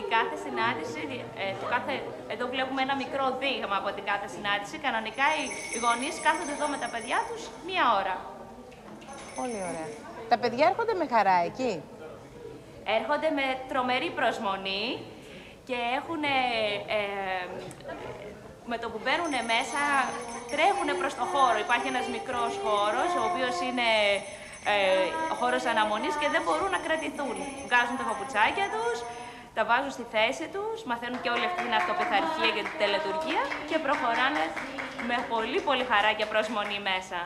Η κάθε συνάντηση, εδώ βλέπουμε ένα μικρό δείγμα από την κάθε συνάντηση. Κανονικά οι γονείς κάθονται εδώ με τα παιδιά τους 1 ώρα. Πολύ ωραία. Τα παιδιά έρχονται με χαρά εκεί. Έρχονται με τρομερή προσμονή και έχουν, με το που μπαίνουν μέσα, τρέχουν προς το χώρο. Υπάρχει ένας μικρός χώρος, ο οποίος είναι ο χώρος αναμονής και δεν μπορούν να κρατηθούν. Βγάζουν τα παπουτσάκια τους, τα βάζουν στη θέση τους, μαθαίνουν και όλη αυτή την αυτοπιθαρχία και την τελετουργία και προχωράνε με πολύ πολύ χαρά και προσμονή μέσα.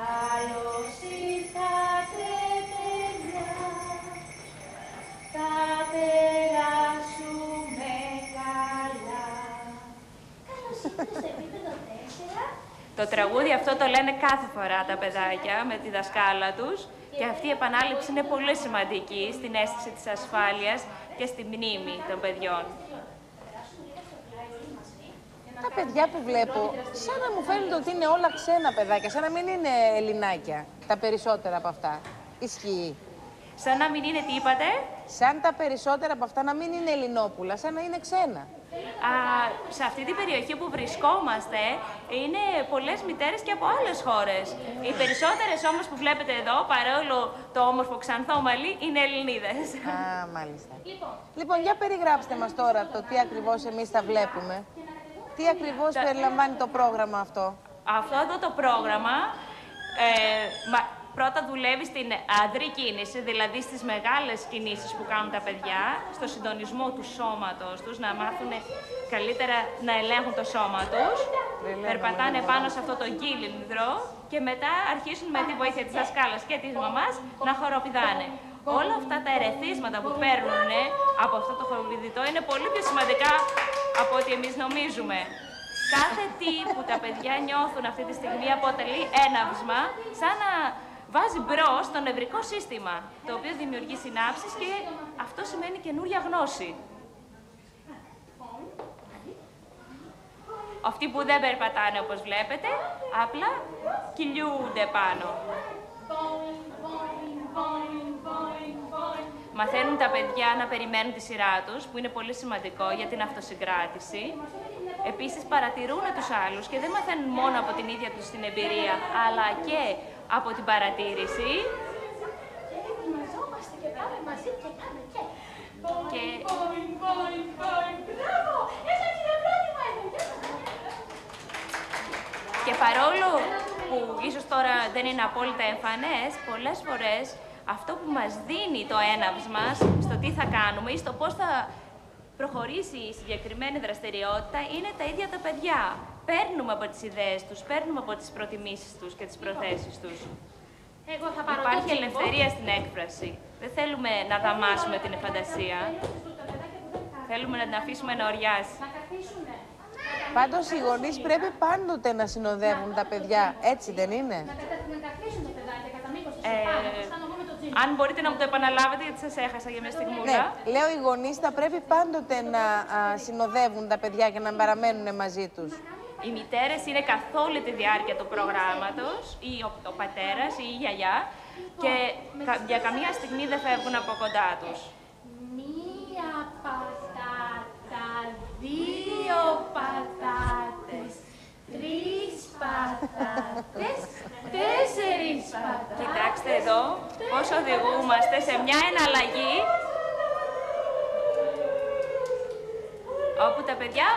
Καλώς ήρθατε, παιδιά, θα περάσουμε καλά. Καλώς ήρθατε στο επίπεδο 4. Το τραγούδι αυτό το λένε κάθε φορά τα παιδάκια με τη δασκάλα τους και αυτή η επανάληψη είναι πολύ σημαντική στην αίσθηση της ασφάλειας και στη μνήμη των παιδιών. Τα παιδιά που βλέπω, σαν να μου φαίνεται ότι είναι όλα ξένα παιδάκια, σαν να μην είναι ελληνάκια, τα περισσότερα από αυτά. Ισχύει. Σαν να μην είναι, τι είπατε? Σαν τα περισσότερα από αυτά να μην είναι ελληνόπουλα, σαν να είναι ξένα. Σε αυτή την περιοχή που βρισκόμαστε είναι πολλές μητέρες και από άλλες χώρες. Οι περισσότερες όμως που βλέπετε εδώ, παρόλο το όμορφο ξανθό μαλλί, είναι Ελληνίδες. Μάλιστα. Λοιπόν, για περιγράψτε μας τώρα το τι ακριβώς εμείς θα βλέπουμε. Τι ακριβώς περιλαμβάνει το πρόγραμμα αυτό? Αυτό εδώ το πρόγραμμα πρώτα δουλεύει στην αδρή κίνηση, δηλαδή στις μεγάλες κινήσεις που κάνουν τα παιδιά, στο συντονισμό του σώματος τους, να μάθουν καλύτερα να ελέγχουν το σώμα τους. Περπατάνε πάνω σε αυτό το κύλινδρο και μετά αρχίζουν με τη βοήθεια της δασκάλας και της μαμάς να χοροπηδάνε. Όλα αυτά τα ερεθίσματα που παίρνουν από αυτό το χοροπηδητό είναι πολύ πιο σημαντικά από ό,τι εμείς νομίζουμε. Κάθε τι που τα παιδιά νιώθουν αυτή τη στιγμή αποτελεί έναυσμα, σαν να βάζει μπρος το νευρικό σύστημα, το οποίο δημιουργεί συνάψεις και αυτό σημαίνει καινούρια γνώση. Αυτοί που δεν περπατάνε όπως βλέπετε, απλά κυλιούνται πάνω. Μαθαίνουν τα παιδιά να περιμένουν τη σειρά τους, που είναι πολύ σημαντικό για την αυτοσυγκράτηση. Επίσης παρατηρούν τους άλλους και δεν μαθαίνουν μόνο από την ίδια τους την εμπειρία, αλλά και από την παρατήρηση. Ετοιμαζόμαστε και πάμε μαζί και πάμε και... Και παρόλο που ίσως τώρα δεν είναι απόλυτα εμφανές, πολλές φορές αυτό που μας δίνει το έναυσμα στο τι θα κάνουμε ή στο πώς θα προχωρήσει η συγκεκριμένη δραστηριότητα είναι τα ίδια τα παιδιά. Παίρνουμε από τις ιδέες τους, παίρνουμε από τις προτιμήσεις τους και τις προθέσεις τους. Υπάρχει ελευθερία στην έκφραση. Δεν θέλουμε να δαμάσουμε την φαντασία. Θέλουμε να την αφήσουμε να οριάσει. Πάντως οι γονείς πρέπει πάντοτε να συνοδεύουν τα παιδιά, έτσι δεν είναι? Αν μπορείτε να μου το επαναλάβετε, γιατί σας έχασα για μια στιγμούλα. Ναι, λέω οι γονείς θα πρέπει πάντοτε να συνοδεύουν τα παιδιά και να παραμένουν μαζί τους. Οι μητέρες είναι καθ' όλη τη διάρκεια του προγράμματος, ή ο πατέρας ή η γιαγιά, και για καμία στιγμή δεν φεύγουν από κοντά τους. Μία πατάτα, 2 πατάτες, 3 πατάτες, 4 πατάτες. Κοιτάξτε εδώ πώς οδηγούμαστε σε μια εναλλαγή όπου τα παιδιά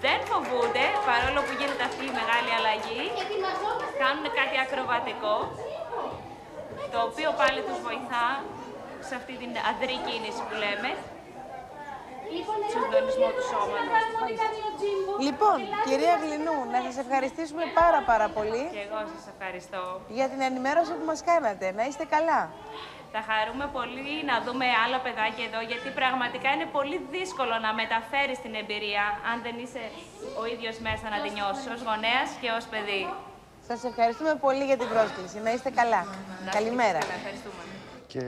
δεν φοβούνται, παρόλο που γίνεται αυτή η μεγάλη αλλαγή, κάνουν κάτι ακροβατικό, το οποίο πάλι τους βοηθά σε αυτή την αδρή κίνηση που λέμε, στον συντονισμό του σώματος. Λοιπόν, κυρία Γλινού, να σας ευχαριστήσουμε πάρα πολύ. Και εγώ σας ευχαριστώ. Για την ενημέρωση που μας κάνατε. Να είστε καλά. Θα χαρούμε πολύ να δούμε άλλα παιδάκια εδώ, γιατί πραγματικά είναι πολύ δύσκολο να μεταφέρεις την εμπειρία αν δεν είσαι ο ίδιος μέσα να την νιώσεις ως γονέας και ως παιδί. Σας ευχαριστούμε πολύ για την πρόσκληση. Να είστε καλά. Καλημέρα. Ευχαριστούμε. Και